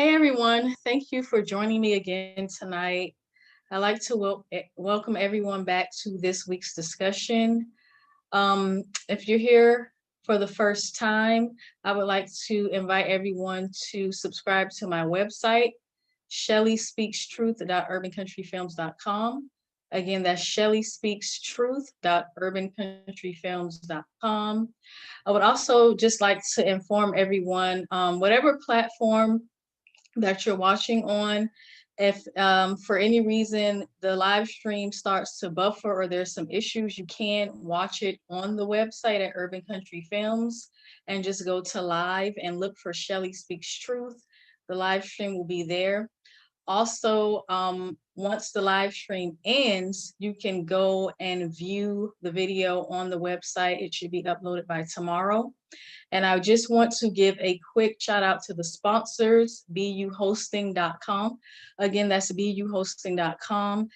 Hey everyone, thank you for joining me again tonight. I'd like to welcome everyone back to this week's discussion. If you're here for the first time, I would like to invite everyone to subscribe to my website, shellyspeakstruth.urbancountryfilms.com. Again, that's shellyspeakstruth.urbancountryfilms.com. I would also just like to inform everyone, whatever platform that you're watching on. If for any reason the live stream starts to buffer or there's some issues, you can watch it on the website at Urban Country Films and just go to live and look for Shelly Speaks Truth. The live stream will be there. Also, once the live stream ends, you can go and view the video on the website. It should be uploaded by tomorrow. And I just want to give a quick shout out to the sponsors, buhosting.com. Again, that's buhosting.com.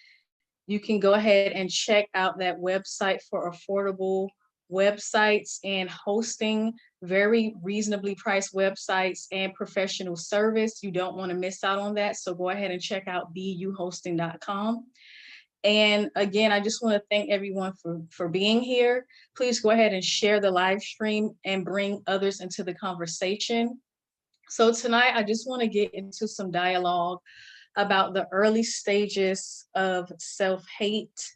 You can go ahead and check out that website for affordable websites and hosting, very reasonably priced websites and professional service. You don't want to miss out on that. So go ahead and check out buhosting.com. And again, I just want to thank everyone for being here. Please go ahead and share the live stream and bring others into the conversation. So tonight, I just want to get into some dialogue about the early stages of self-hate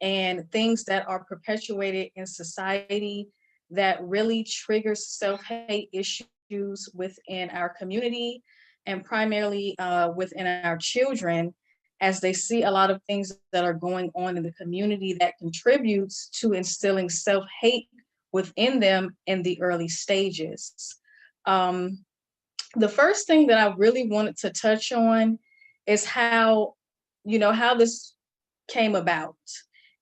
and things that are perpetuated in society that really triggers self-hate issues within our community and primarily within our children as they see a lot of things that are going on in the community that contributes to instilling self-hate within them in the early stages. Um, the first thing that I really wanted to touch on is how, how this came about.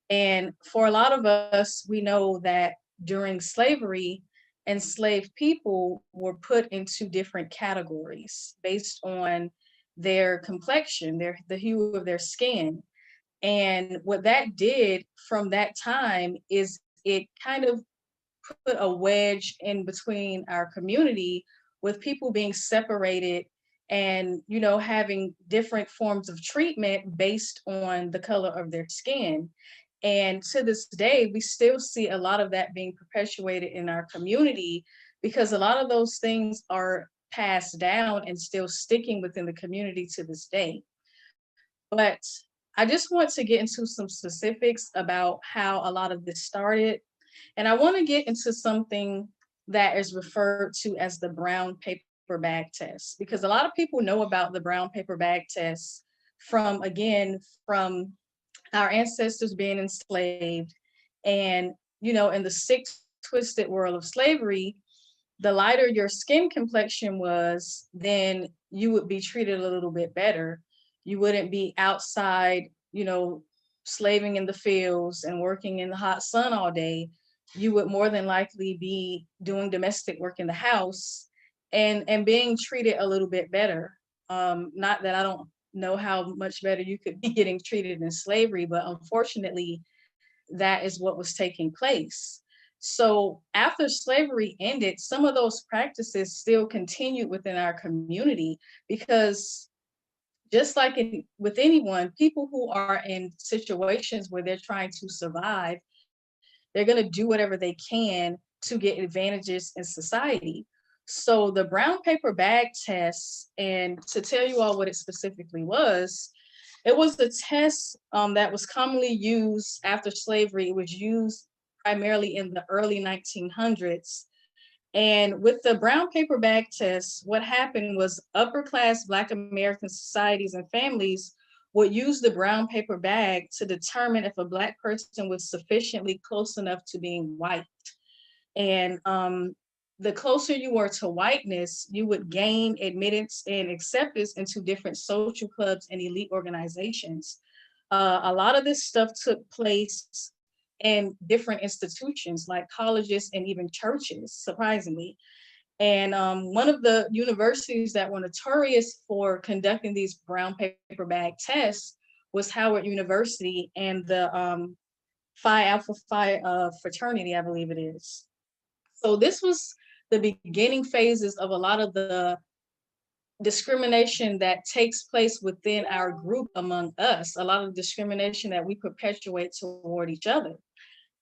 And for a lot of us, we know that during slavery, enslaved people were put into different categories based on their complexion, the hue of their skin. And what that did from that time is it kind of put a wedge in between our community with people being separated and having different forms of treatment based on the color of their skin. And to this day we still see a lot of that being perpetuated in our community because a lot of those things are passed down and still sticking within the community to this day. But I just want to get into some specifics about how a lot of this started, and I want to get into something that is referred to as the brown paper bag test, because a lot of people know about the brown paper bag test from our ancestors being enslaved. And, in the sick, twisted world of slavery, the lighter your skin complexion was, then you would be treated a little bit better. You wouldn't be outside, slaving in the fields and working in the hot sun all day. You would more than likely be doing domestic work in the house and being treated a little bit better. Not that I don't know how much better you could be getting treated in slavery, but unfortunately, that is what was taking place. So after slavery ended, some of those practices still continued within our community because just like with anyone, people who are in situations where they're trying to survive, they're going to do whatever they can to get advantages in society. So the brown paper bag test, and to tell you all what it specifically was, it was a test that was commonly used after slavery. It was used primarily in the early 1900s. And with the brown paper bag test, what happened was upper class Black American societies and families would use the brown paper bag to determine if a Black person was sufficiently close enough to being white. And the closer you were to whiteness, you would gain admittance and acceptance into different social clubs and elite organizations. A lot of this stuff took place in different institutions like colleges and even churches, surprisingly. And one of the universities that were notorious for conducting these brown paper bag tests was Howard University and the Phi Alpha Phi fraternity, I believe it is. So this was the beginning phases of a lot of the discrimination that takes place within our group among us, a lot of discrimination that we perpetuate toward each other.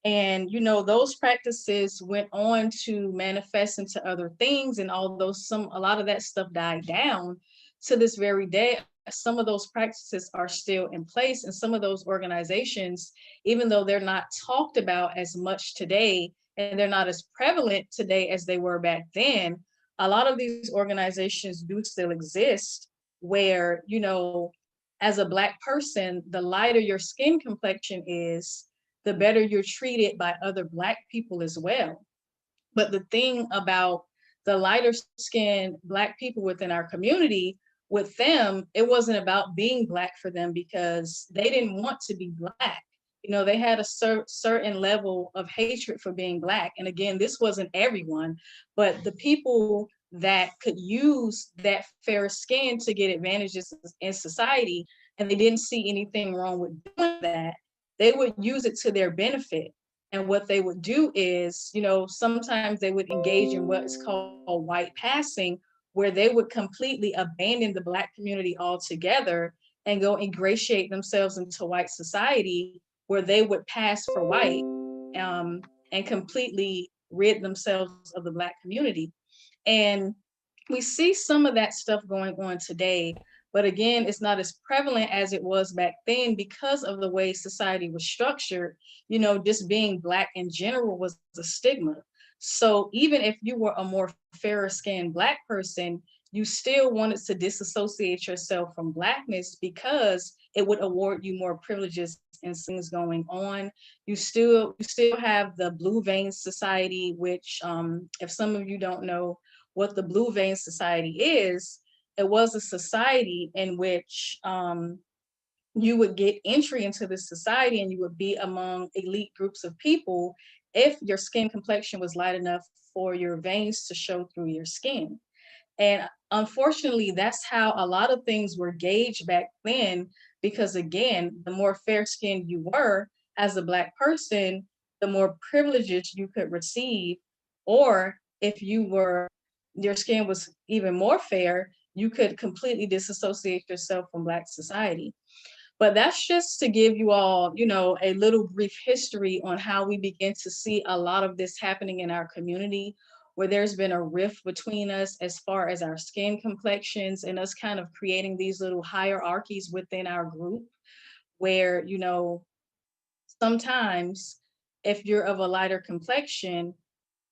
And those practices went on to manifest into other things, and although a lot of that stuff died down, to this very day some of those practices are still in place, and some of those organizations, even though they're not talked about as much today and they're not as prevalent today as they were back then, a lot of these organizations do still exist, where as a Black person, the lighter your skin complexion is, the better you're treated by other Black people as well. But the thing about the lighter skinned Black people within our community, with them, it wasn't about being Black for them, because they didn't want to be Black. They had a certain level of hatred for being Black. And again, this wasn't everyone, but the people that could use that fair skin to get advantages in society, and they didn't see anything wrong with doing that, they would use it to their benefit. And what they would do is, sometimes they would engage in what is called white passing, where they would completely abandon the Black community altogether and go ingratiate themselves into white society, where they would pass for white, and completely rid themselves of the Black community. And we see some of that stuff going on today, but again, it's not as prevalent as it was back then because of the way society was structured. Just being Black in general was a stigma. So even if you were a more fairer skinned Black person, you still wanted to disassociate yourself from Blackness because it would award you more privileges and things going on. You still have the Blue Vein Society, which, if some of you don't know what the Blue Vein Society is, it was a society in which you would get entry into this society, and you would be among elite groups of people if your skin complexion was light enough for your veins to show through your skin. And unfortunately, that's how a lot of things were gauged back then, because again, the more fair skinned you were as a Black person, the more privileges you could receive. Or if your skin was even more fair, you could completely disassociate yourself from Black society. But that's just to give you all, a little brief history on how we begin to see a lot of this happening in our community, where there's been a rift between us as far as our skin complexions, and us kind of creating these little hierarchies within our group, where, sometimes if you're of a lighter complexion,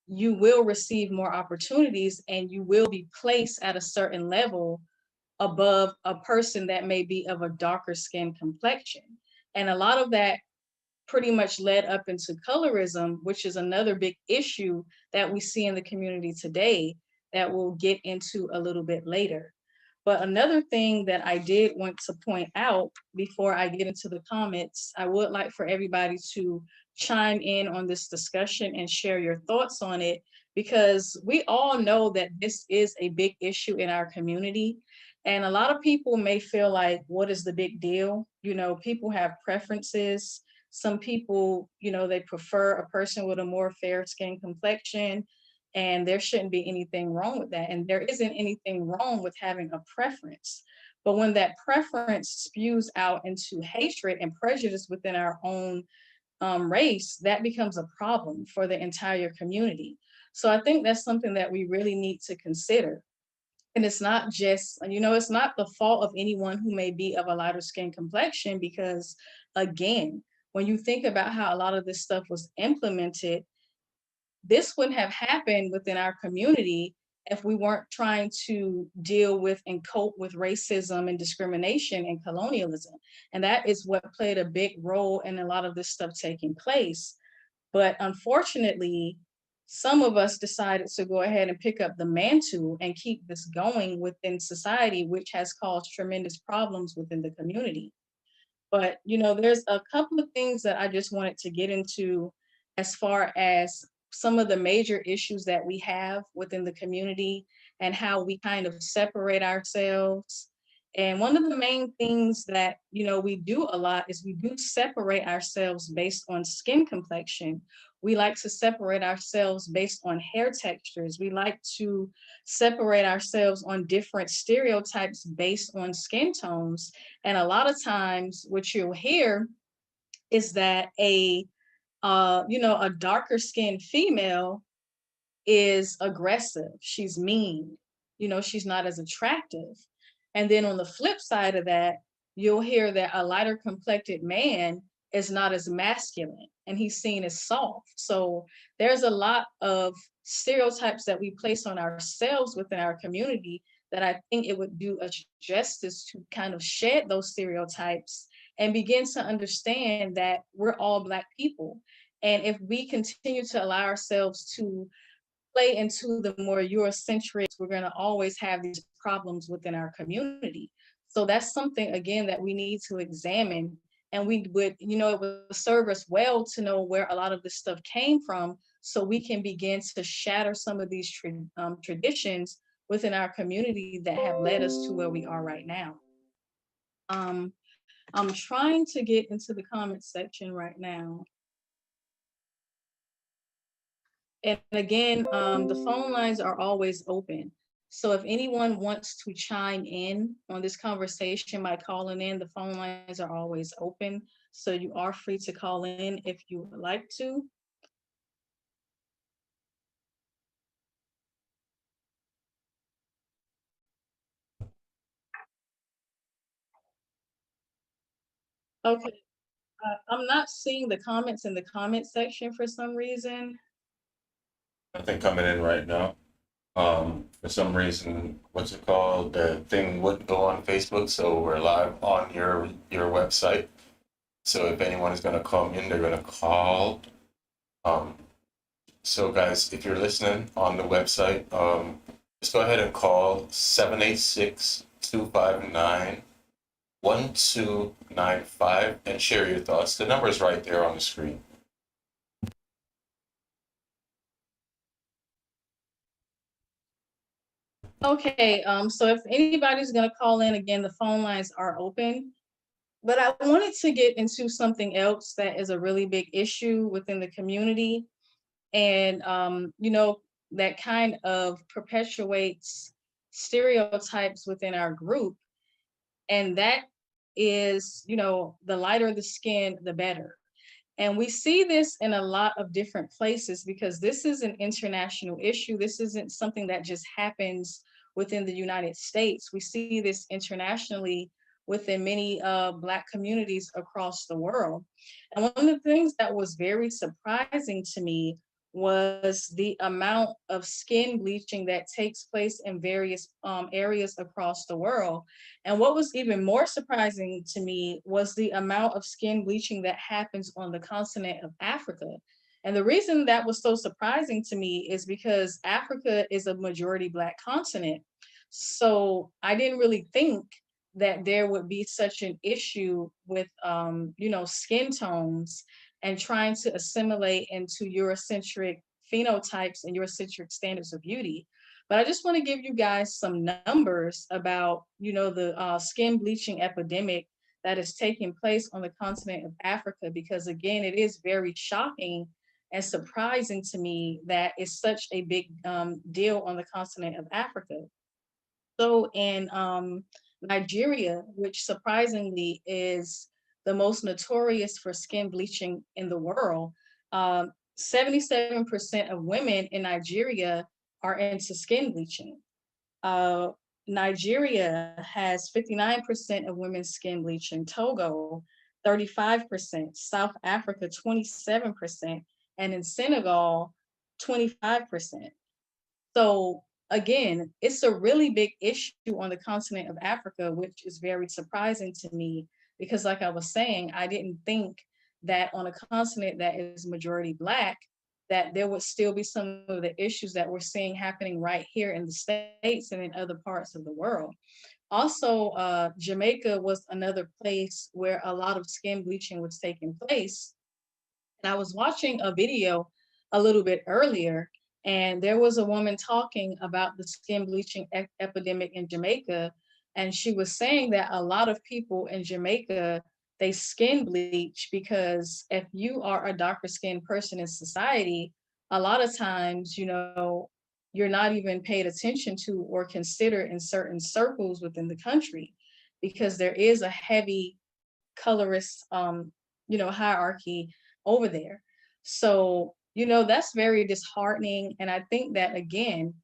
you will receive more opportunities and you will be placed at a certain level above a person that may be of a darker skin complexion. And a lot of that pretty much led up into colorism, which is another big issue that we see in the community today that we'll get into a little bit later. But another thing that I did want to point out before I get into the comments, I would like for everybody to chime in on this discussion and share your thoughts on it, because we all know that this is a big issue in our community. And a lot of people may feel like, what is the big deal? People have preferences. Some people, they prefer a person with a more fair skin complexion, and there shouldn't be anything wrong with that. And there isn't anything wrong with having a preference. But when that preference spews out into hatred and prejudice within our own race, that becomes a problem for the entire community. So I think that's something that we really need to consider. And it's not just, it's not the fault of anyone who may be of a lighter skin complexion, because again, when you think about how a lot of this stuff was implemented, this wouldn't have happened within our community if we weren't trying to deal with and cope with racism and discrimination and colonialism. And that is what played a big role in a lot of this stuff taking place. But unfortunately, some of us decided to go ahead and pick up the mantle and keep this going within society, which has caused tremendous problems within the community. But, there's a couple of things that I just wanted to get into as far as some of the major issues that we have within the community and how we kind of separate ourselves. And one of the main things that, we do a lot is we do separate ourselves based on skin complexion, We like to separate ourselves based on hair textures. We like to separate ourselves on different stereotypes based on skin tones. And a lot of times, what you'll hear is that a darker skinned female is aggressive. She's mean. She's not as attractive. And then on the flip side of that, you'll hear that a lighter complected man is not as masculine and he's seen as soft. So there's a lot of stereotypes that we place on ourselves within our community that I think it would do us justice to kind of shed those stereotypes and begin to understand that we're all Black people. And if we continue to allow ourselves to play into the more Eurocentric, we're going to always have these problems within our community. So that's something, again, that we need to examine. And it would serve us well to know where a lot of this stuff came from so we can begin to shatter some of these traditions within our community that have led us to where we are right now. Um, I'm trying to get into the comment section right now. And again, the phone lines are always open. So if anyone wants to chime in on this conversation by calling in, the phone lines are always open. So you are free to call in if you would like to. Okay, I'm not seeing the comments in the comment section for some reason. Nothing coming in right now. For some reason, what's it called? The thing wouldn't go on Facebook, so we're live on your website. So if anyone is gonna come in, they're gonna call. Um, so guys, if you're listening on the website, just go ahead and call 786-259-1295 and share your thoughts. The number is right there on the screen. Okay, so if anybody's gonna call in, again, the phone lines are open. But I wanted to get into something else that is a really big issue within the community. And, that kind of perpetuates stereotypes within our group. And that is, the lighter the skin, the better. And we see this in a lot of different places because this is an international issue. This isn't something that just happens within the United States. We see this internationally within many Black communities across the world. And one of the things that was very surprising to me was the amount of skin bleaching that takes place in various areas across the world. And what was even more surprising to me was the amount of skin bleaching that happens on the continent of Africa. And the reason that was so surprising to me is because Africa is a majority Black continent. So I didn't really think that there would be such an issue with, skin tones and trying to assimilate into Eurocentric phenotypes and Eurocentric standards of beauty. But I just want to give you guys some numbers about, the skin bleaching epidemic that is taking place on the continent of Africa, because again, it is very shocking and surprising to me that it's such a big deal on the continent of Africa. So in Nigeria, which surprisingly is the most notorious for skin bleaching in the world, 77% of women in Nigeria are into skin bleaching. Uh, Nigeria has 59% of women's skin bleaching, Togo, 35%, South Africa, 27%, and in Senegal, 25%. So again, it's a really big issue on the continent of Africa, which is very surprising to me because, like I was saying, I didn't think that on a continent that is majority Black, that there would still be some of the issues that we're seeing happening right here in the States and in other parts of the world. Also, Jamaica was another place where a lot of skin bleaching was taking place. And I was watching a video a little bit earlier, and there was a woman talking about the skin bleaching epidemic in Jamaica. And she was saying that a lot of people in Jamaica they skin bleach, because if you are a darker skinned person in society, a lot of times, you're not even paid attention to or considered in certain circles within the country, because there is a heavy colorist hierarchy over there. So that's very disheartening, and I think that, again,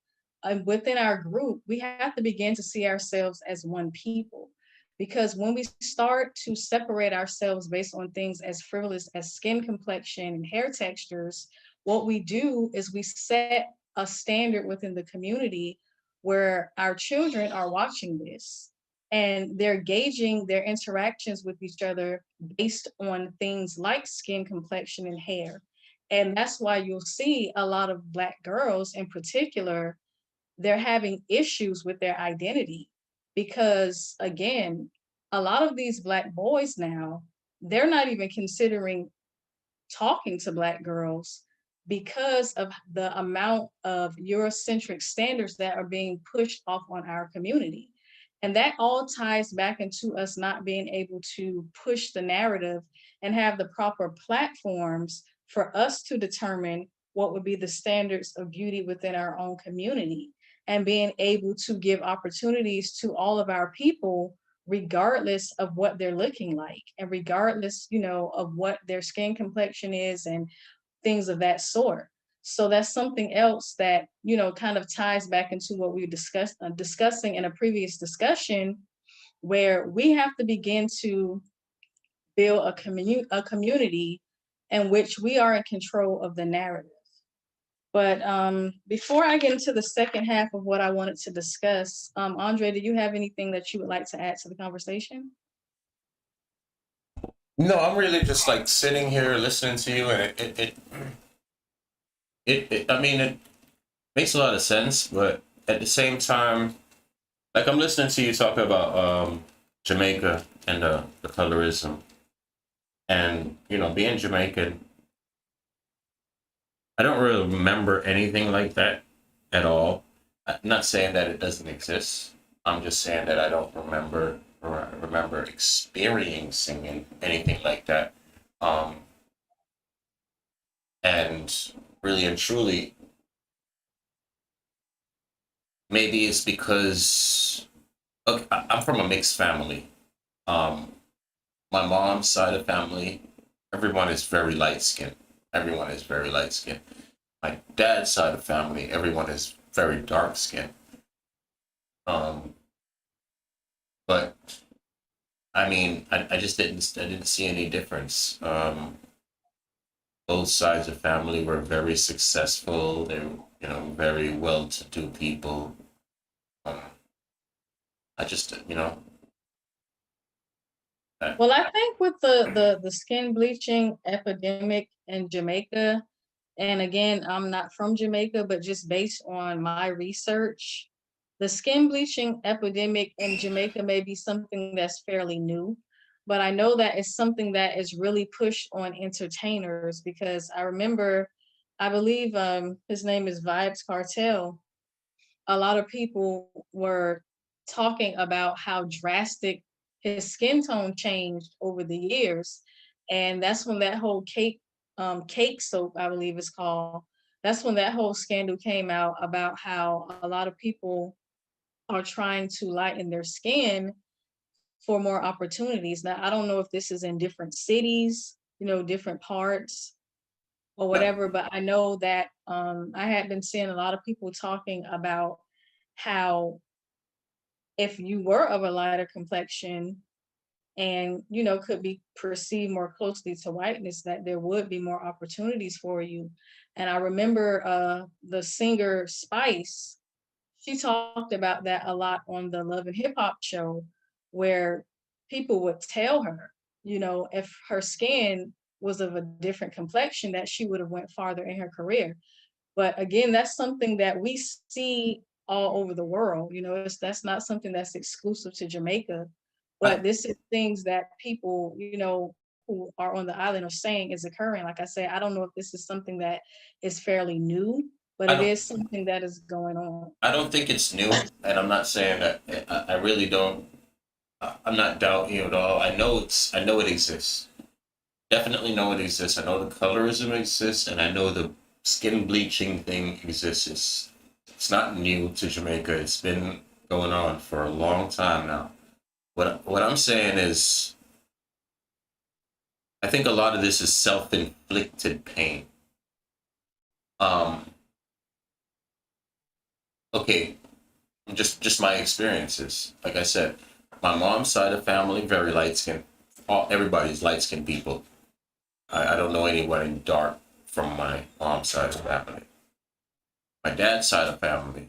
within our group we have to begin to see ourselves as one people, because when we start to separate ourselves based on things as frivolous as skin complexion and hair textures, what we do is we set a standard within the community where our children are watching this, and they're gauging their interactions with each other based on things like skin complexion and hair. And that's why you'll see a lot of Black girls in particular, they're having issues with their identity, because, again, a lot of these Black boys now, they're not even considering talking to Black girls because of the amount of Eurocentric standards that are being pushed off on our community. And that all ties back into us not being able to push the narrative and have the proper platforms for us to determine what would be the standards of beauty within our own community, and being able to give opportunities to all of our people, regardless of what they're looking like, and regardless, of what their skin complexion is and things of that sort. So that's something else that, kind of ties back into what we discussed discussing in a previous discussion, where we have to begin to build a community in which we are in control of the narrative. But before I get into the second half of what I wanted to discuss, Andre, do you have anything that you would like to add to the conversation? No, I'm really just like sitting here listening to you, and I mean, it makes a lot of sense, but at the same time, like I'm listening to you talk about Jamaica and the colorism, and being Jamaican, I don't really remember anything like that at all. I'm not saying that it doesn't exist. I'm just saying that I don't remember experiencing anything like that. Um, and really and truly, maybe it's because look, I'm from a mixed family. Um, my mom's side of family, everyone is very light skinned. Everyone is very light skinned. My dad's side of family, everyone is very dark skinned. Um, but I mean, I didn't see any difference. Both sides of family were very successful. They were, very well-to-do people. Um, I just, I, Well, I think with the skin bleaching epidemic in Jamaica, and again, I'm not from Jamaica, but just based on my research, the skin bleaching epidemic in Jamaica may be something that's fairly new, but I know that it's something that is really pushed on entertainers, because I remember, I believe his name is Vibes Cartel. A lot of people were talking about how drastic his skin tone changed over the years. And that's when that whole cake soap, I believe it's called, that's when that whole scandal came out about how a lot of people are trying to lighten their skin for more opportunities. Now, I don't know if this is in different cities, different parts or no, whatever, but I know that I had been seeing a lot of people talking about how if you were of a lighter complexion and could be perceived more closely to whiteness, that there would be more opportunities for you. And I remember the singer Spice, she talked about that a lot on the Love and Hip Hop show, where people would tell her, if her skin was of a different complexion, that she would have went farther in her career. But again, that's something that we see all over the world. That's not something that's exclusive to Jamaica, I, but this is things that people, who are on the island are saying is occurring. Like I say, I don't know if this is something that is fairly new, but I it don't, is something that is going on. I don't think it's new, and I'm not saying that. I really don't. I'm not doubting you at all. I know it exists. Definitely know it exists. I know the colorism exists, and I know the skin bleaching thing exists. It's not new to Jamaica. It's been going on for a long time now. What I'm saying is, I think a lot of this is self inflicted pain. Um, okay, just my experiences. Like I said, my mom's side of family very light skinned. Everybody's light skinned people. I don't know anyone dark from my mom's side of family. My dad's side of family,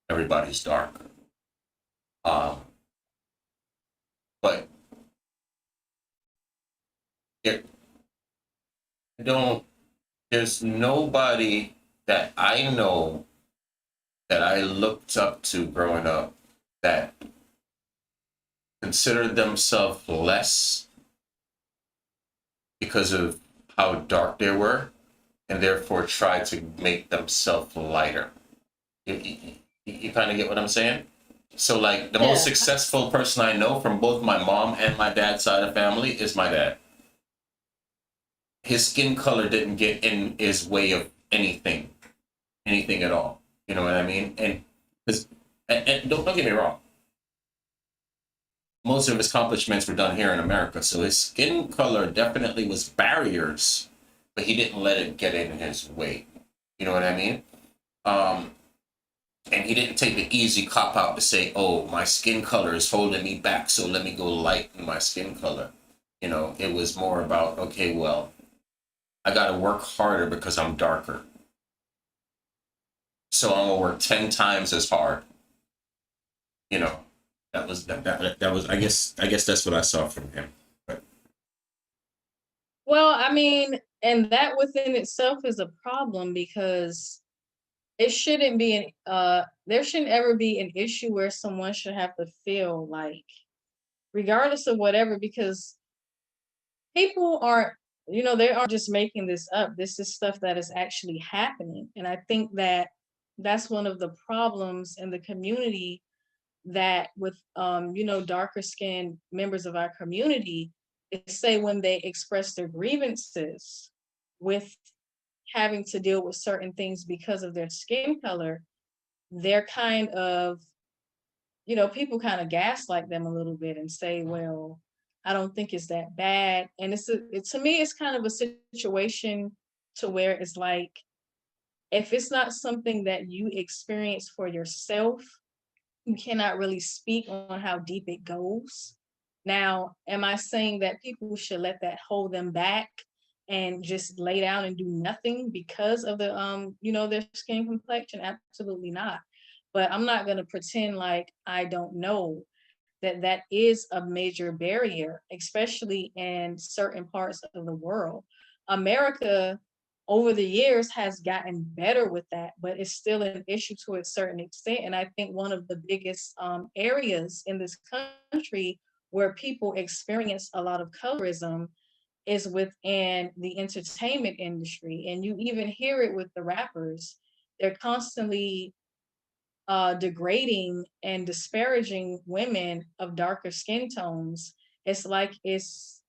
everybody's dark. Um, but it don't. There's nobody that I know that I looked up to growing up that considered themselves less because of how dark they were, and therefore tried to make themselves lighter. You kind of get what I'm saying? So, like, the most Yeah. successful person I know from both my mom and my dad's side of family is my dad. His skin color didn't get in his way of anything at all. You know what I mean? And don't get me wrong, most of his accomplishments were done here in America. So his skin color definitely was barriers, but he didn't let it get in his way. You know what I mean? Um, and he didn't take the easy cop out to say, "Oh, my skin color is holding me back, so let me go lighten my skin color." You know, it was more about, okay, well, I got to work harder because I'm darker, so I'm gonna work 10 times as hard. You know, that was. I guess that's what I saw from him. But Well, I mean, and that within itself is a problem because it shouldn't be there shouldn't ever be an issue where someone should have to feel like, regardless of whatever, because people aren't, they aren't just making this up. This is stuff that is actually happening. And I think that that's one of the problems in the community, that with darker skinned members of our community, is say when they express their grievances with having to deal with certain things because of their skin color, they're kind of, people kind of gaslight them a little bit and say, well, I don't think it's that bad. And to me, it's kind of a situation to where it's like, if it's not something that you experience for yourself, you cannot really speak on how deep it goes. Now, am I saying that people should let that hold them back and just lay down and do nothing because of their skin complexion? Absolutely not. But I'm not going to pretend like I don't know that that is a major barrier, especially in certain parts of the world. America, over the years, has gotten better with that, but it's still an issue to a certain extent. And I think one of the biggest areas in this country where people experience a lot of colorism is within the entertainment industry. And you even hear it with the rappers. They're constantly degrading and disparaging women of darker skin tones. It's like it's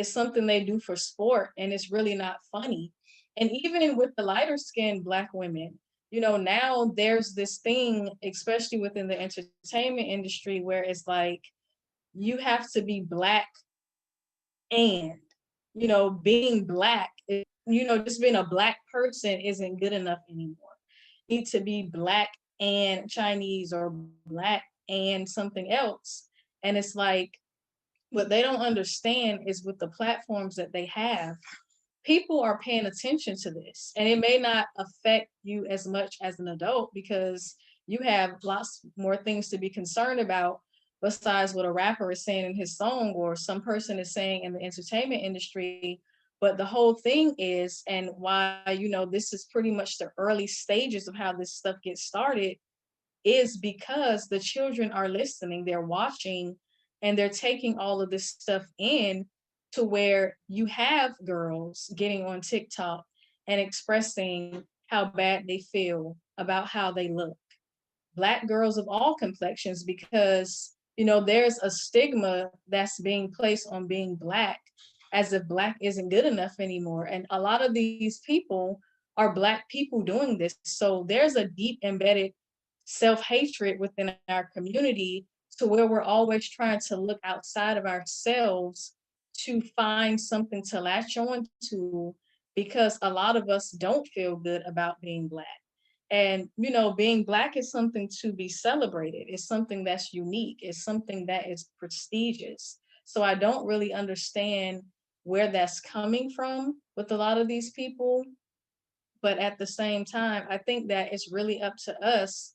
something they do for sport, and it's really not funny. And even with the lighter skinned black women, now there's this thing, especially within the entertainment industry, where it's like you have to be black, and being black, just being a black person isn't good enough anymore. You need to be black and Chinese, or black and something else. And it's like, what they don't understand is, with the platforms that they have, people are paying attention to this, and it may not affect you as much as an adult because you have lots more things to be concerned about besides what a rapper is saying in his song or some person is saying in the entertainment industry. But the whole thing is, and why, this is pretty much the early stages of how this stuff gets started, is because the children are listening, they're watching, and they're taking all of this stuff in, to where you have girls getting on TikTok and expressing how bad they feel about how they look. Black girls of all complexions, because there's a stigma that's being placed on being Black, as if Black isn't good enough anymore. And a lot of these people are Black people doing this. So there's a deep embedded self-hatred within our community, to where we're always trying to look outside of ourselves to find something to latch on to, because a lot of us don't feel good about being Black. And being Black is something to be celebrated. It's something that's unique. It's something that is prestigious. So I don't really understand where that's coming from with a lot of these people. But at the same time, I think that it's really up to us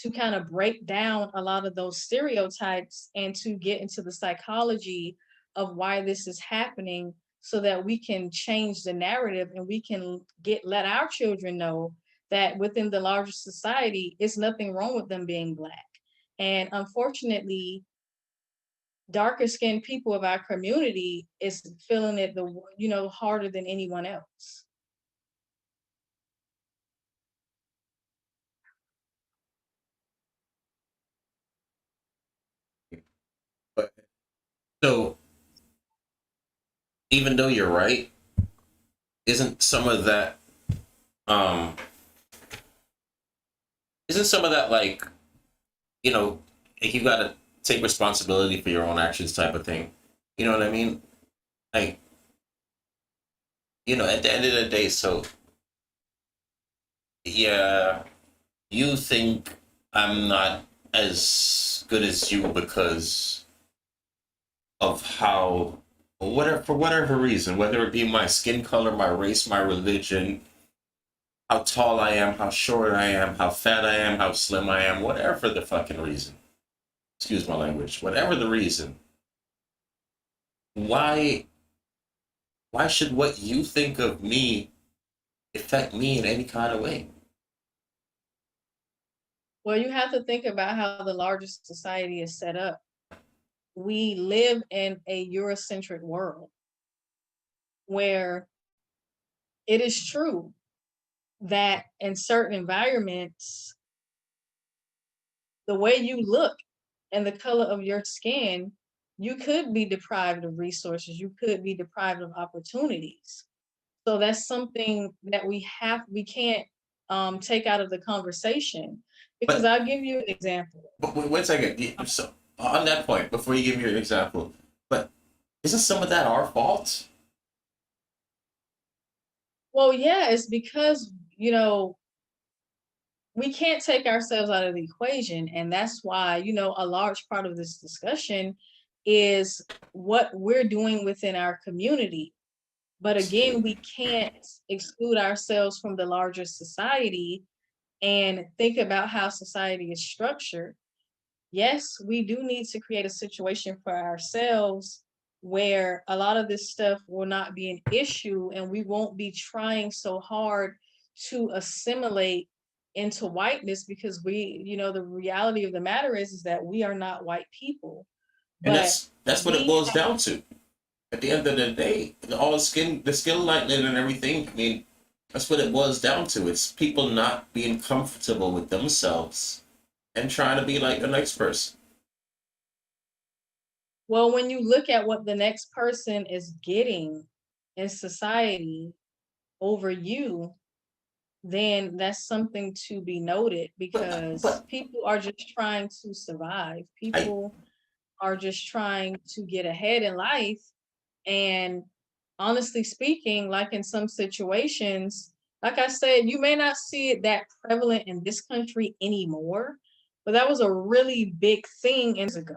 to kind of break down a lot of those stereotypes and to get into the psychology of why this is happening, so that we can change the narrative and we can let our children know that within the larger society, it's nothing wrong with them being Black. And unfortunately, darker skinned people of our community is feeling it harder than anyone else. But so even though you're right, isn't some of that um isn't some of that like, you know, like you gotta take responsibility for your own actions type of thing. You know what I mean? Like, at the end of the day, so yeah, you think I'm not as good as you because of how, whatever, for whatever reason, whether it be my skin color, my race, my religion, how tall I am, how short I am, how fat I am, how slim I am, whatever the fucking reason. Excuse my language. Whatever the reason, why why should what you think of me affect me in any kind of way? Well, you have to think about how the largest society is set up. We live in a Eurocentric world where it is true that in certain environments, the way you look and the color of your skin, you could be deprived of resources, you could be deprived of opportunities. So that's something that we can't take out of the conversation. Because But I'll give you an example. wait, one second. So on that point, before you give me your example, but isn't some of that our fault? Well, yeah, it's because, we can't take ourselves out of the equation. And that's why, a large part of this discussion is what we're doing within our community. But again, we can't exclude ourselves from the larger society and think about how society is structured. Yes, we do need to create a situation for ourselves where a lot of this stuff will not be an issue, and we won't be trying so hard to assimilate into whiteness, because the reality of the matter is that we are not white people. And But that's what it we boils have, down to. At the end of the day, all the skin lightening and everything. I mean, that's what it boils down to. It's people not being comfortable with themselves and trying to be like the next person. well, when you look at what the next person is getting in society over you, then that's something to be noted, because But people are just trying to survive. I People are just trying to get ahead in life. And honestly speaking, like in some situations, like I said, you may not see it that prevalent in this country anymore, but that was a really big thing years ago.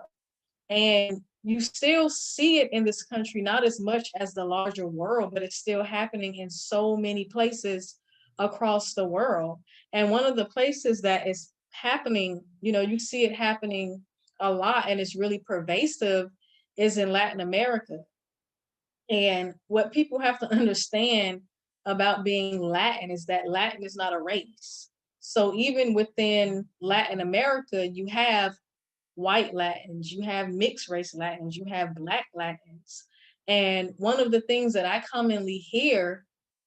And you still see it in this country, not as much as the larger world, but it's still happening in so many places across the world. And one of the places that is happening, you see it happening a lot and it's really pervasive, is in Latin America. And what people have to understand about being Latin is that Latin is not a race. So even within Latin America, you have white Latins, you have mixed race Latins, you have Black Latins. And one of the things that I commonly hear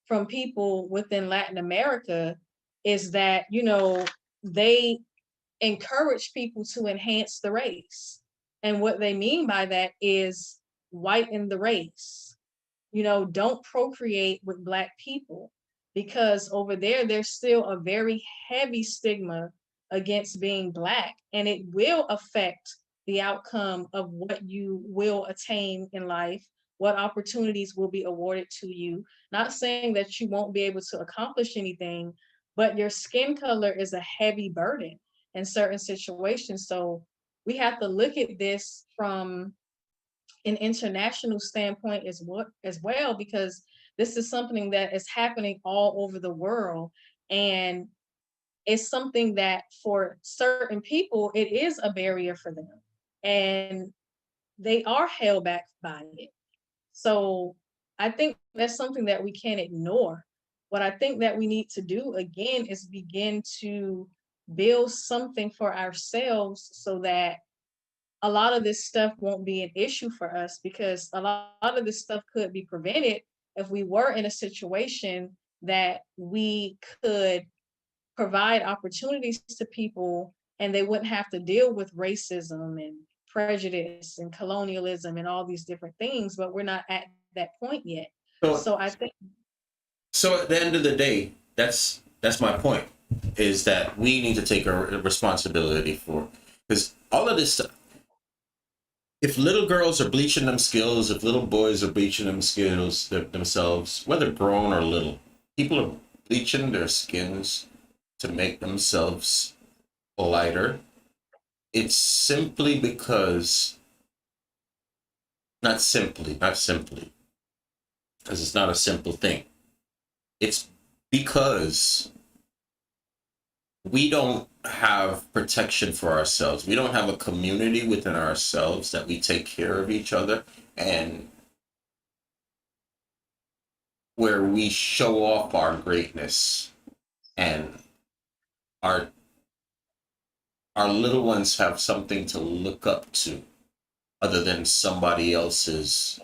from people within Latin America is that, they encourage people to enhance the race. And what they mean by that is whiten the race. Don't procreate with Black people, because over there, there's still a very heavy stigma against being Black, and it will affect the outcome of what you will attain in life, what opportunities will be awarded to you. Not saying that you won't be able to accomplish anything, but your skin color is a heavy burden in certain situations. So we have to look at this from an international standpoint as well, because this is something that is happening all over the world, and it's something that for certain people it is a barrier for them, and they are held back by it. So I think that's something that we can't ignore. What I think that we need to do again is begin to build something for ourselves so that a lot of this stuff won't be an issue for us, because a lot of this stuff could be prevented if we were in a situation that we could provide opportunities to people and they wouldn't have to deal with racism and prejudice and colonialism and all these different things, but we're not at that point yet. So, So I think, so at the end of the day, that's my point. Is that we need to take a responsibility for, because all of this stuff. If little girls are bleaching them skills, if little boys are bleaching them skills themselves, whether grown or little, people are bleaching their skins to make themselves lighter. It's simply because, not simply, because it's not a simple thing. It's because we don't have protection for ourselves. We don't have a community within ourselves that we take care of each other and where we show off our greatness, and our our little ones have something to look up to other than somebody else's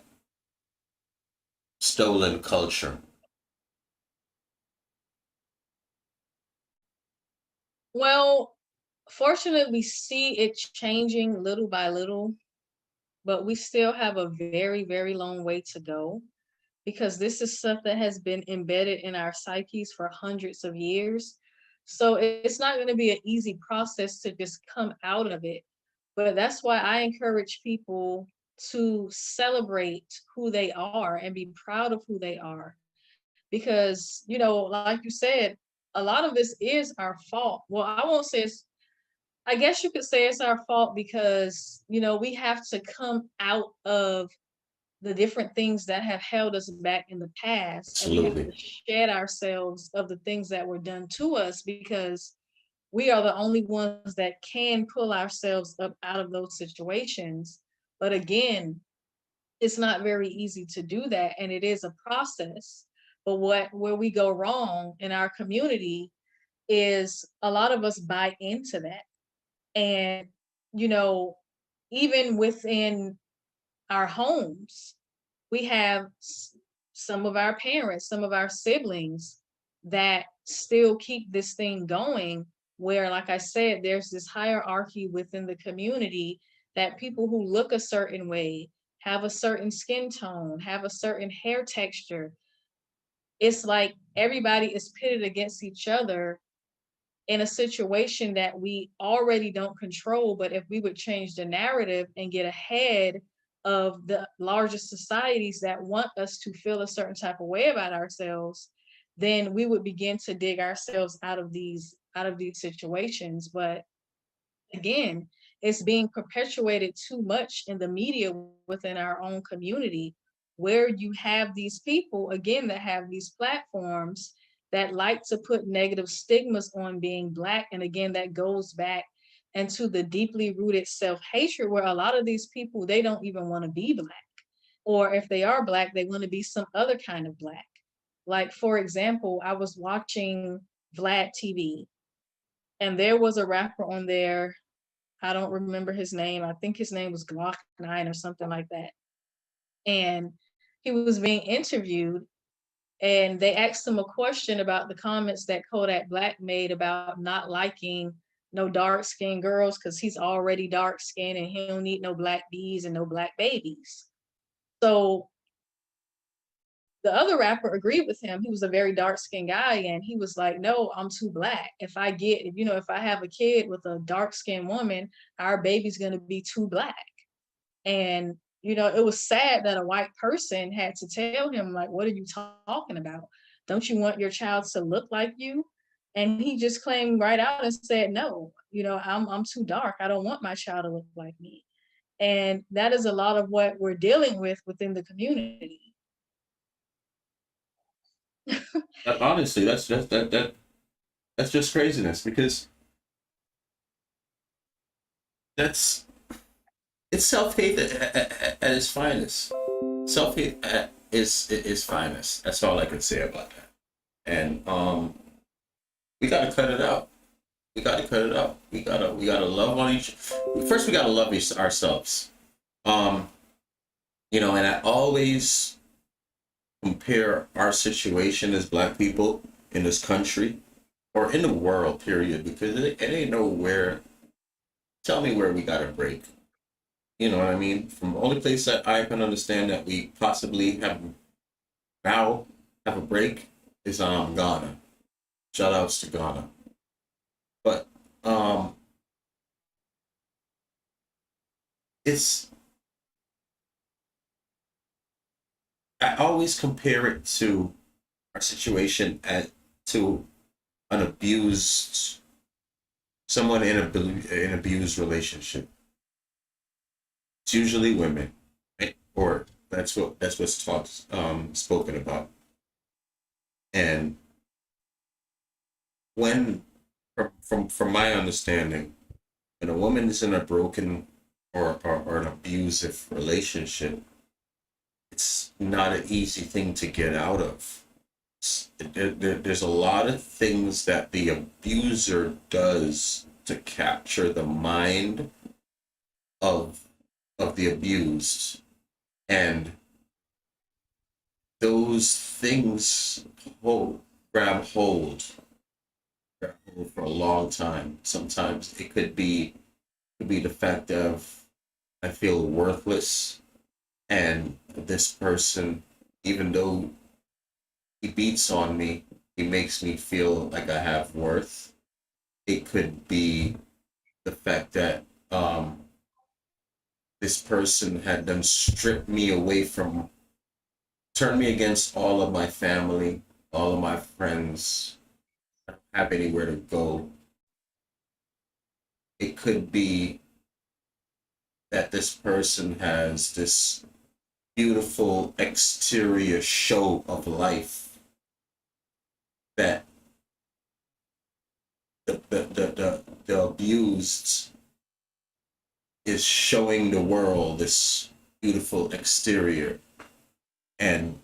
stolen culture. well, fortunately, we see it changing little by little, but we still have a very, very long way to go, because this is stuff that has been embedded in our psyches for hundreds of years. So it's not going to be an easy process to just come out of it. But that's why I encourage people to celebrate who they are and be proud of who they are. Because, like you said, a lot of this is our fault. Well, I won't say I guess you could say it's our fault because, we have to come out of the different things that have held us back in the past, and we have to Absolutely. shed ourselves of the things that were done to us, because we are the only ones that can pull ourselves up out of those situations. But again, it's not very easy to do that, and it is a process. But where we go wrong in our community is a lot of us buy into that. And you know even within our homes, we have some of our parents, some of our siblings that still keep this thing going, where, like I said, there's this hierarchy within the community, that people who look a certain way, have a certain skin tone, have a certain hair texture, it's like everybody is pitted against each other in a situation that we already don't control. But if we would change the narrative and get ahead of the larger societies that want us to feel a certain type of way about ourselves, then we would begin to dig ourselves out of these situations. But again, it's being perpetuated too much in the media within our own community, where you have these people, again, that have these platforms that like to put negative stigmas on being Black. And again, that goes back into the deeply rooted self-hatred, where a lot of these people, they don't even want to be Black. Or if they are Black, they want to be some other kind of Black. Like, for example, I was watching Vlad TV, and there was a rapper on there. I don't remember his name. I think his name was Glock 9 or something like that. And he was being interviewed, and they asked him a question about the comments that Kodak Black made about not liking no dark skinned girls because he's already dark skinned and he don't need no black bees and no black babies. So the other rapper agreed with him. He was a very dark skinned guy, and he was like, "No, I'm too black. If I have a kid with a dark skinned woman, our baby's gonna be too black." And it was sad that a white person had to tell him, like, "What are you talking about? Don't you want your child to look like you?" And he just claimed right out and said, "No, I'm too dark. I don't want my child to look like me." And that is a lot of what we're dealing with within the community. Honestly, that's just craziness because that's it's self hate at its finest. Self hate is finest. That's all I can say about that. And we gotta cut it out. We gotta cut it out. We gotta love on each. First, we gotta love ourselves. Um, and I always compare our situation as Black people in this country or in the world, period, because it ain't nowhere. Tell me where we got a break. You know what I mean? From the only place that I can understand that we possibly now have a break is Ghana. Shout outs to Ghana. But it's I always compare it to our situation to an abused someone in an abused relationship. It's usually women, right? Or that's what's talked spoken about. And when from my understanding, when a woman is in a broken or an abusive relationship, it's not an easy thing to get out of. There's a lot of things that the abuser does to capture the mind of the abused, and those things grab hold for a long time. Sometimes it could be the fact of I feel worthless, and this person, even though he beats on me, he makes me feel like I have worth. It could be the fact that this person had them strip me away from, turn me against all of my family, all of my friends. I don't have anywhere to go. It could be that this person has this beautiful exterior show of life that the abused is showing the world this beautiful exterior, and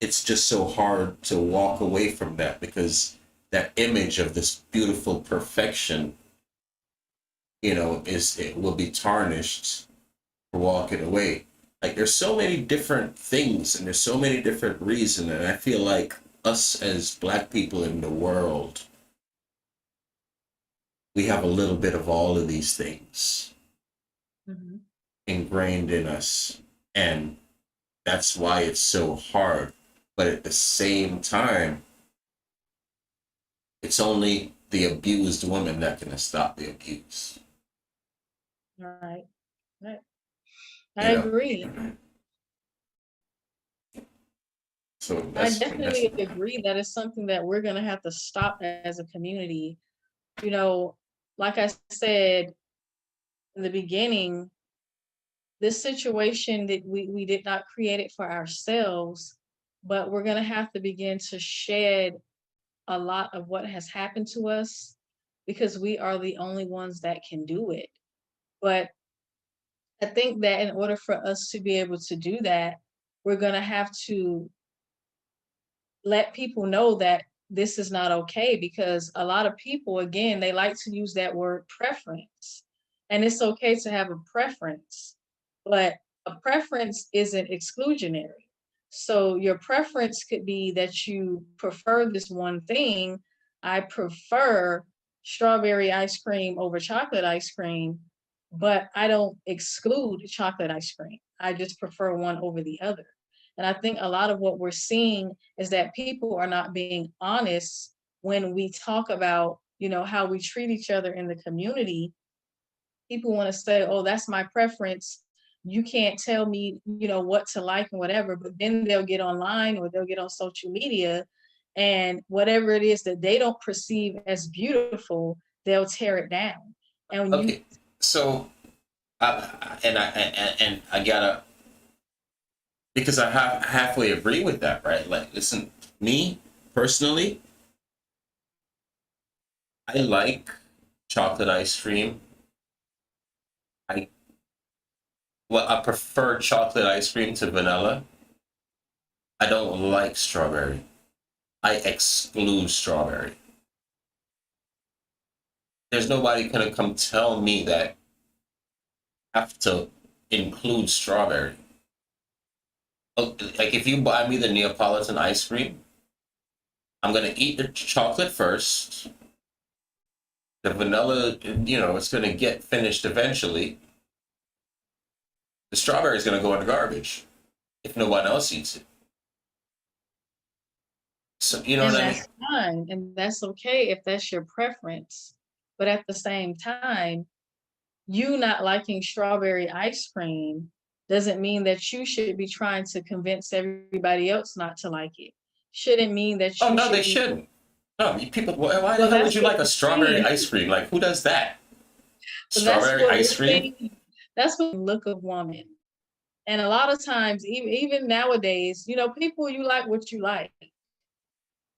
it's just so hard to walk away from that because that image of this beautiful perfection, it will be tarnished for walking away. Like there's so many different things and there's so many different reasons, and I feel like us as Black people in the world, we have a little bit of all of these things Mhm. ingrained in us, and that's why it's so hard. But at the same time, it's only the abused woman that can stop the abuse. Right. Right. I You know. agree. So I that's definitely agree that it's something that we're going to have to stop as a community. You know, like I said in the beginning, this situation that we did not create it for ourselves, but we're going to have to begin to shed a lot of what has happened to us because we are the only ones that can do it. But I think that in order for us to be able to do that, we're going to have to let people know that this is not okay, because a lot of people, again, they like to use that word preference. And it's okay to have a preference, but a preference isn't exclusionary. So your preference could be that you prefer this one thing. I prefer strawberry ice cream over chocolate ice cream, but I don't exclude chocolate ice cream. I just prefer one over the other. And I think a lot of what we're seeing is that people are not being honest when we talk about, how we treat each other in the community. People want to say, oh, that's my preference. You can't tell me, what to like and whatever. But then they'll get online or they'll get on social media, and whatever it is that they don't perceive as beautiful, they'll tear it down. And when you Okay, so I gotta, because I halfway agree with that, right? Like, listen, me personally, I like chocolate ice cream. I I prefer chocolate ice cream to vanilla. I don't like strawberry. I exclude strawberry. There's nobody gonna come tell me that I have to include strawberry. Like, if you buy me the Neapolitan ice cream, I'm gonna eat the chocolate first. The vanilla, it's gonna get finished eventually. The strawberry is gonna go in the garbage if no one else eats it. So you know and what I mean? that's fine, and that's okay if that's your preference. But at the same time, you not liking strawberry ice cream doesn't mean that you should be trying to convince everybody else not to like it. Shouldn't mean that Oh you no, they should be. shouldn't. No, people. Why the Well, hell would that's you what like a we're strawberry seeing. ice cream? Like, who does that? But that's Strawberry what we're ice cream? seeing. That's what look of woman. And a lot of times, even nowadays, people, you like what you like.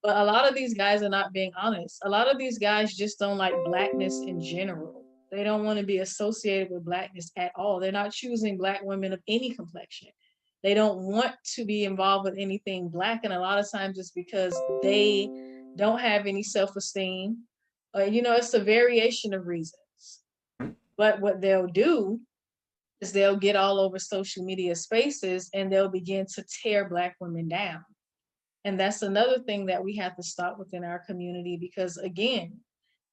But a lot of these guys are not being honest. A lot of these guys just don't like blackness in general. They don't want to be associated with blackness at all. They're not choosing black women of any complexion. They don't want to be involved with anything black. And a lot of times it's because they don't have any self esteem. It's a variation of reasons. But what they'll do is they'll get all over social media spaces and they'll begin to tear black women down. And that's another thing that we have to stop within our community, because again,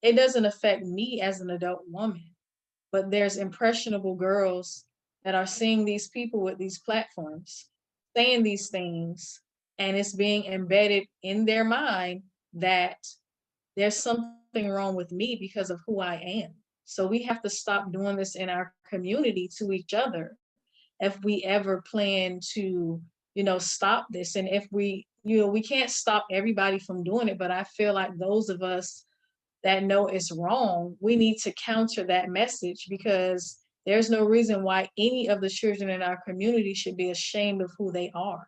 it doesn't affect me as an adult woman, but there's impressionable girls that are seeing these people with these platforms saying these things, and it's being embedded in their mind that there's something wrong with me because of who I am. So we have to stop doing this in our community to each other if we ever plan to, stop this. And if we can't stop everybody from doing it, but I feel like those of us that know it's wrong, we need to counter that message, because there's no reason why any of the children in our community should be ashamed of who they are,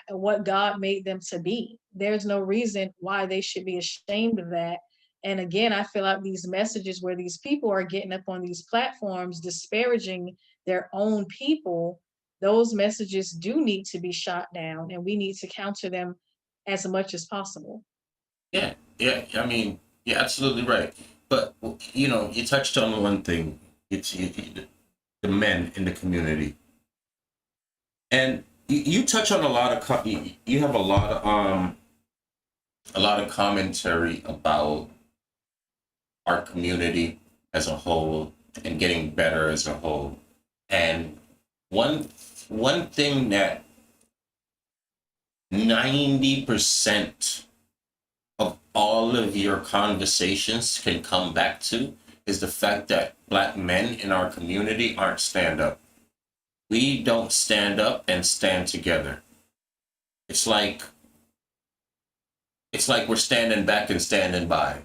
what God made them to be. There's no reason why they should be ashamed of that. And again, I feel like these messages where these people are getting up on these platforms disparaging their own people, those messages do need to be shot down, and we need to counter them as much as possible. Yeah, yeah. I mean, you're absolutely right. But you touched on one thing. It's the men in the community, and you touch on a lot of you have a lot of commentary about our community as a whole and getting better as a whole. And one thing that 90% of all of your conversations can come back to is the fact that black men in our community aren't stand up. We don't stand up and stand together. It's like we're standing back and standing by.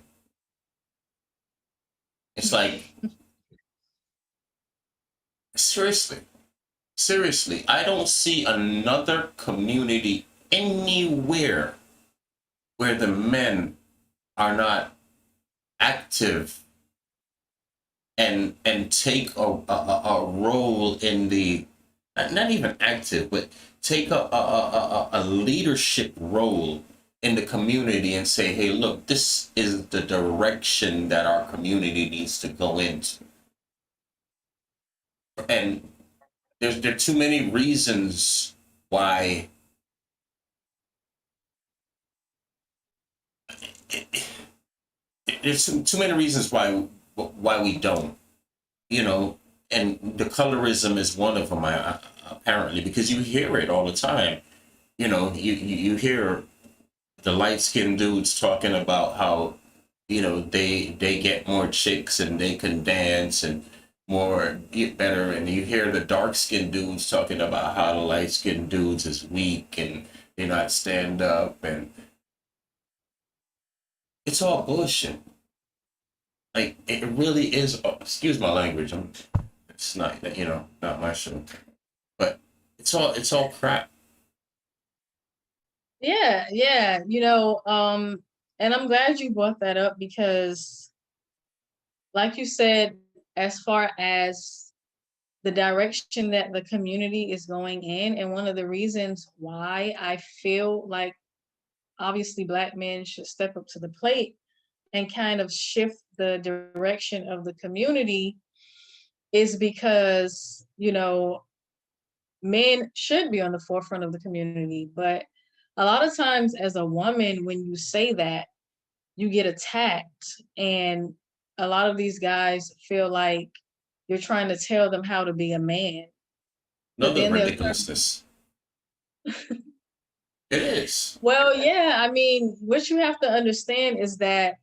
It's like, seriously, I don't see another community anywhere where the men are not active and take a role in the, not even active, but take a leadership role in the community and say, hey, look, this is the direction that our community needs to go into. And there are too many reasons why it, there's too many reasons why we don't, you know, and the colorism is one of them. Apparently, because you hear it all the time. You know, you hear the light skinned dudes talking about how, you know, they get more chicks and they can dance and more get better, and you hear the dark skinned dudes talking about how the light skinned dudes is weak and they not stand up, and it's all bullshit. Like it really is. Excuse my language. It's not, you know, not my show, but it's all crap. Yeah, yeah, and I'm glad you brought that up because, like you said, as far as the direction that the community is going in, and one of the reasons why I feel like obviously Black men should step up to the plate and kind of shift the direction of the community is because, men should be on the forefront of the community. But a lot of times, as a woman, when you say that, you get attacked. And a lot of these guys feel like you're trying to tell them how to be a man. But Another then they'll ridiculousness. It is. well, yeah, I mean, what you have to understand is that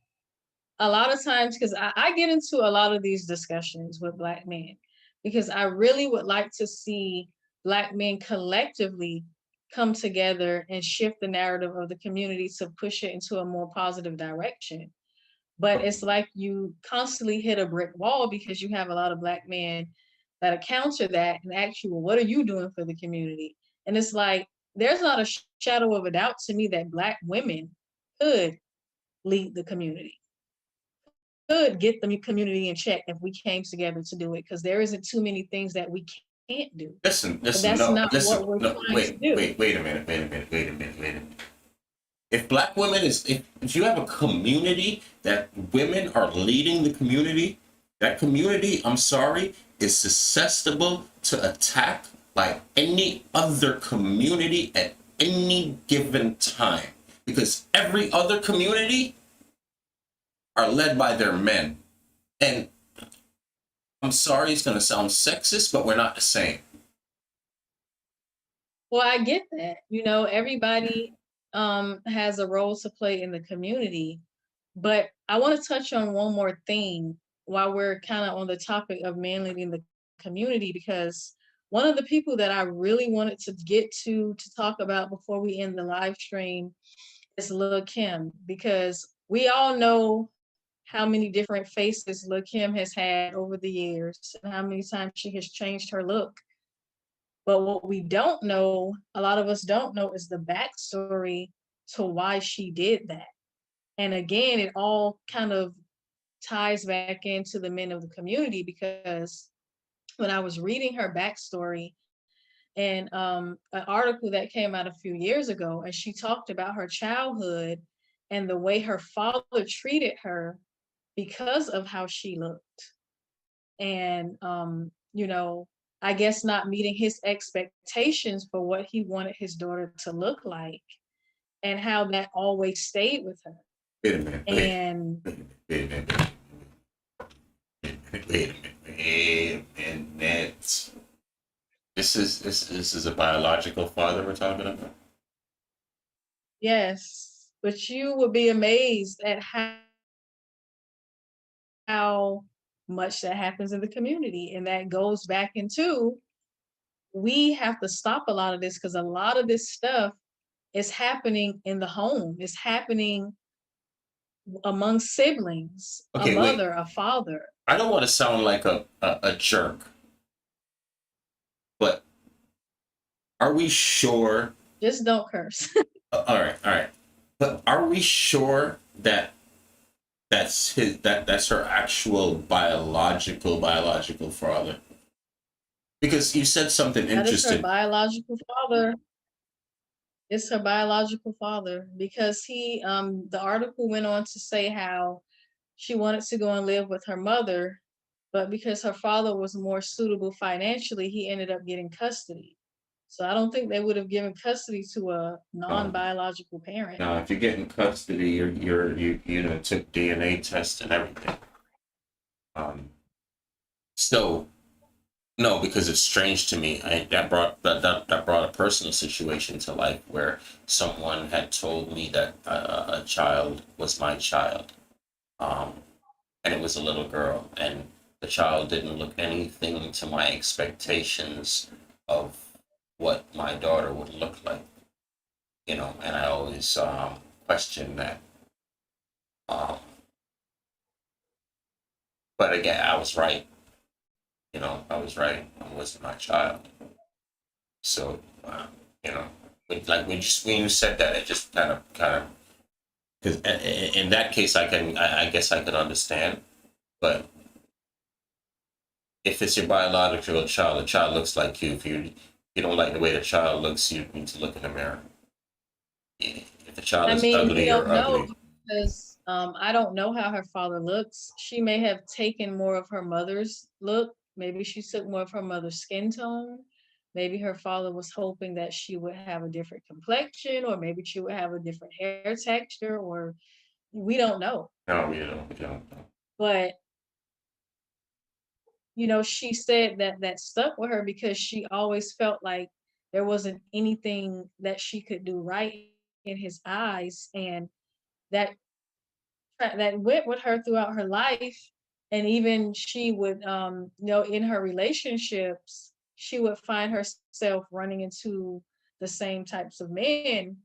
a lot of times, because I get into a lot of these discussions with Black men, because I really would like to see Black men collectively come together and shift the narrative of the community to push it into a more positive direction. But it's like you constantly hit a brick wall because you have a lot of Black men that counter that and ask you, well, what are you doing for the community? And it's like, there's not a shadow of a doubt to me that Black women could lead the community, could get the community in check if we came together to do it, because there isn't too many things that we can't do. Listen, But listen, that's no, not listen, what we're no, trying to do. wait a minute, wait a minute. If black women is, if you have a community that women are leading the community, that community, I'm sorry, is susceptible to attack by any other community at any given time. Because every other community are led by their men. And I'm sorry, it's going to sound sexist, but we're not the same. Well, I get that. Everybody has a role to play in the community. But I want to touch on one more thing while we're kind of on the topic of men leading the community, because one of the people that I really wanted to get to talk about before we end the live stream is Lil Kim, because we all know how many different faces Lil Kim has had over the years and how many times she has changed her look. But what we don't know, a lot of us don't know, is the backstory to why she did that. And again, it all kind of ties back into the men of the community, because when I was reading her backstory and an article that came out a few years ago, and she talked about her childhood and the way her father treated her because of how she looked. And, I guess not meeting his expectations for what he wanted his daughter to look like, and how that always stayed with her. Wait a minute, And wait a minute, wait a minute. This is a biological father we're talking about? yes, but you would be amazed at how much that happens in the community. And that goes back into, we have to stop a lot of this, because a lot of this stuff is happening in the home. It's happening among siblings, a Okay, wait. mother, a father. I don't want to sound like a jerk, but are we sure? Just don't curse. All right, all right. But are we sure that that's her actual biological father? Because you said something That is her interesting. biological father. It's her biological father, because the article went on to say how she wanted to go and live with her mother, but because her father was more suitable financially, he ended up getting custody. So I don't think they would have given custody to a non-biological parent. Now, if you're getting custody, you know, took DNA tests and everything. So no, because it's strange to me. That brought a personal situation to life where someone had told me that a child was my child, um, and it was a little girl, and the child didn't look anything to my expectations of what my daughter would look like, you know. And I always questioned that. Um, but again, I was right. You know, I was right. It wasn't my child. So, you know, when you said that, it just kind of because in that case, I guess I could understand. But if it's your biological child, the child looks like you. If you don't like the way the child looks, you need to look in the mirror. If the child I is mean, we ugly or don't know ugly, because I don't know how her father looks. She may have taken more of her mother's look. Maybe she took more of her mother's skin tone. Maybe her father was hoping that she would have a different complexion, or maybe she would have a different hair texture, or we don't know. no, you don't know. But you know, she said that that stuck with her because she always felt like there wasn't anything that she could do right in his eyes, and that that went with her throughout her life. And even she would you know, in her relationships, she would find herself running into the same types of men,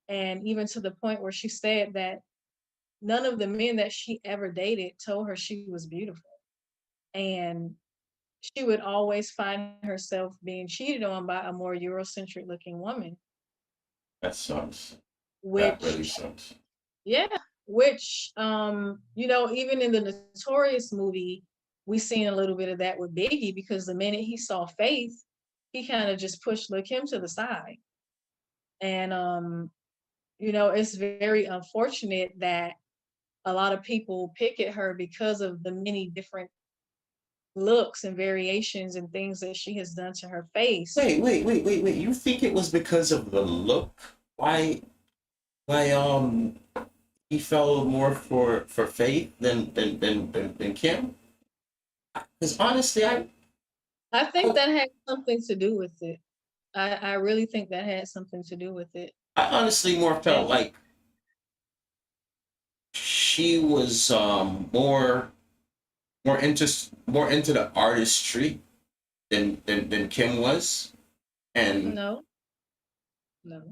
and even to the point where she said that none of the men that she ever dated told her she was beautiful, and she would always find herself being cheated on by a more Eurocentric looking woman, That sucks. That really which, sucks. yeah, which, you know, even in the Notorious movie, we seen a little bit of that with Biggie because the minute he saw Faith, he kind of just pushed Lil Kim to the side. And, you know, it's very unfortunate that a lot of people pick at her because of the many different looks and variations and things that she has done to her face. Wait. You think it was because of the look? Why he fell more for Faith than Kim? Because honestly, I think I that had something to do with it. I really think that had something to do with it. I honestly more felt And like she was more into the artistry than Kim was, and no, no,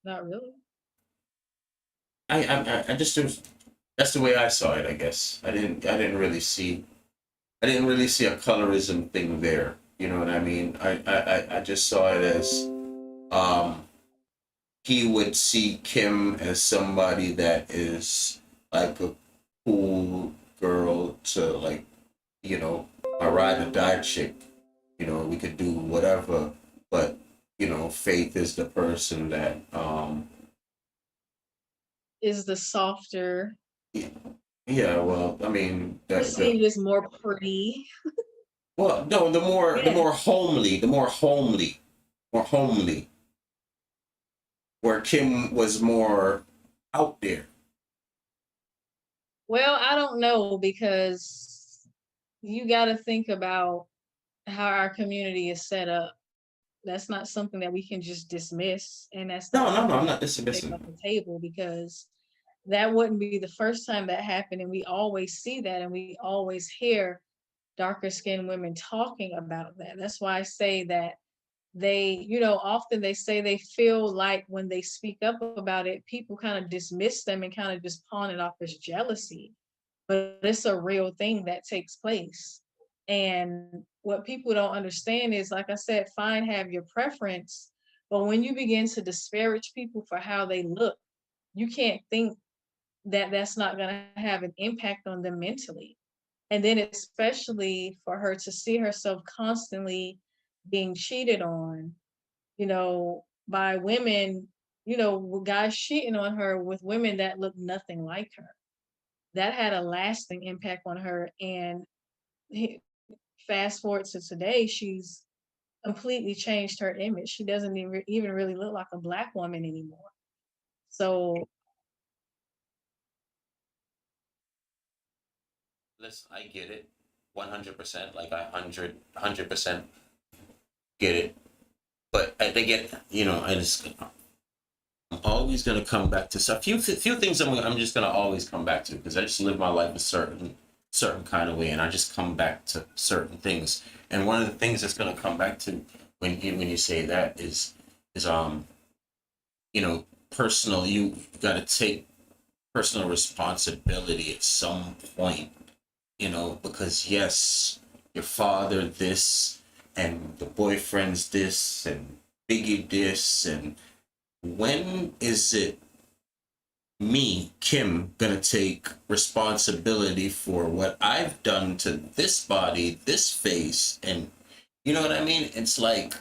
not really. I just that's the way I saw it. I guess I didn't really see a colorism thing there. You know what I mean? I just saw it as um he would see Kim as somebody that is like a cool girl to like, you know, a ride or die chick. You know, we could do whatever, but you know, Faith is the person that Is the softer, yeah, well, I mean perceived as more pretty. well, no, the Yeah. more homely, more homely, where Kim was more out there. Well, I don't know because you got to think about how our community is set up. That's not something that we can just dismiss, and that's not No, something I'm that not we can take off dismissing. the table because that wouldn't be the first time that happened, and we always see that, and we always hear darker skinned women talking about that. That's why I say that they, you know, often they say they feel like when they speak up about it, people kind of dismiss them and kind of just pawn it off as jealousy. But it's a real thing that takes place. And what people don't understand is, like I said, fine, have your preference. But when you begin to disparage people for how they look, you can't think that that's not going to have an impact on them mentally. And then, especially for her to see herself constantly being cheated on, you know, by women, you know, guys cheating on her with women that look nothing like her. That had a lasting impact on her. And fast forward to today, she's completely changed her image. She doesn't even really look like a black woman anymore. So Listen, I get it, 100%. Like I 100% get it. But I get, I just, I'm always gonna come back to so few things I'm just gonna always come back to because I just live my life a certain kind of way, and I just come back to certain things. And one of the things that's gonna come back to when you say that is personal. You got to take personal responsibility at some point, because yes, your father this and the boyfriend's this and Biggie this, and when is it me, Kim, gonna take responsibility for what I've done to this body, this face, and you know what I mean? It's like,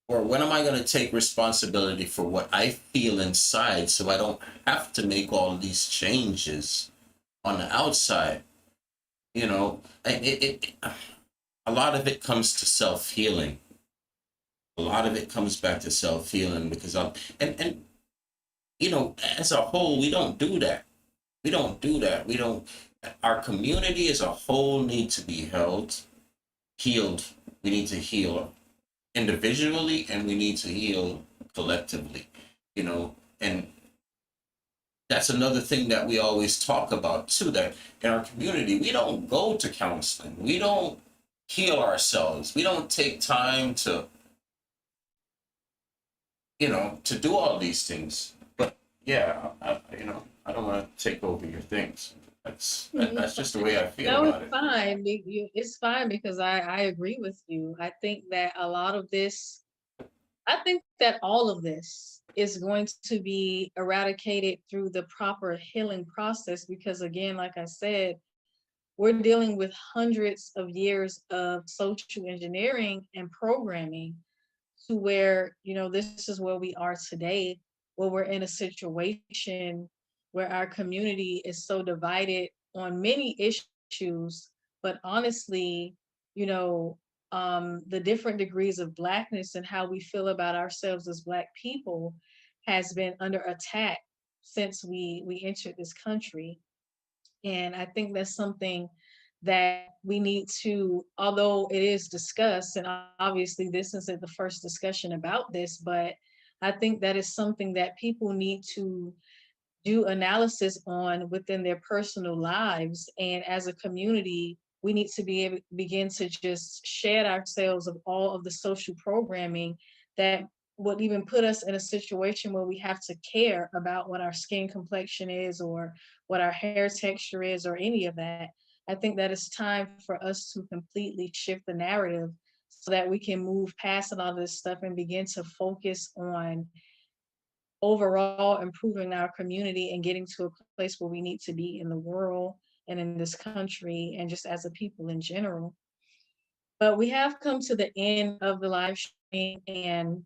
or when am I gonna take responsibility for what I feel inside so I don't have to make all these changes on the outside? And a lot of it comes to self healing. A lot of it comes back to self healing because and as a whole, we don't do that. We don't do that. We don't. Our community as a whole needs to be healed. We need to heal individually, and we need to heal collectively. And that's another thing that we always talk about too. That in our community, we don't go to counseling. We don't heal ourselves. We don't take time to do all these things. But yeah, I don't want to take over your things. That's just the way I feel no, about it's it. fine. It's fine because I agree with you. I think that a lot of this, I think that all of this is going to be eradicated through the proper healing process because, again, like I said, we're dealing with hundreds of years of social engineering and programming to where, this is where we are today, where we're in a situation where our community is so divided on many issues, but honestly, you know, the different degrees of blackness and how we feel about ourselves as black people has been under attack since we entered this country. And I think that's something that we need to, although it is discussed, and obviously this isn't the first discussion about this, but I think that is something that people need to do analysis on within their personal lives. And as a community, we need to be able begin to just shed ourselves of all of the social programming that would even put us in a situation where we have to care about what our skin complexion is or what our hair texture is or any of that. I think that it's time for us to completely shift the narrative so that we can move past a lot of this stuff and begin to focus on overall improving our community and getting to a place where we need to be in the world and in this country and just as a people in general. But we have come to the end of the live stream. And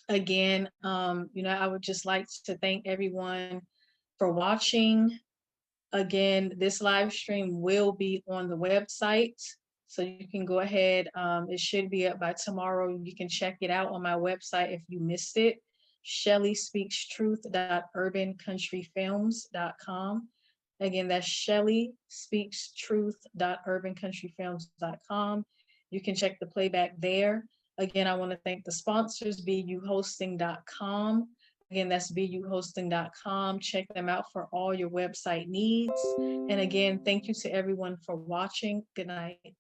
again, I would just like to thank everyone for watching. Again, this live stream will be on the website. So you can go ahead. It should be up by tomorrow. You can check it out on my website if you missed it. ShellySpeaksTruth.UrbanCountryFilms.com. Again, that's ShellySpeaksTruth.UrbanCountryFilms.com. You can check the playback there. Again, I want to thank the sponsors, BUHosting.com. Again, that's BUHosting.com. Check them out for all your website needs. And again, thank you to everyone for watching. Good night.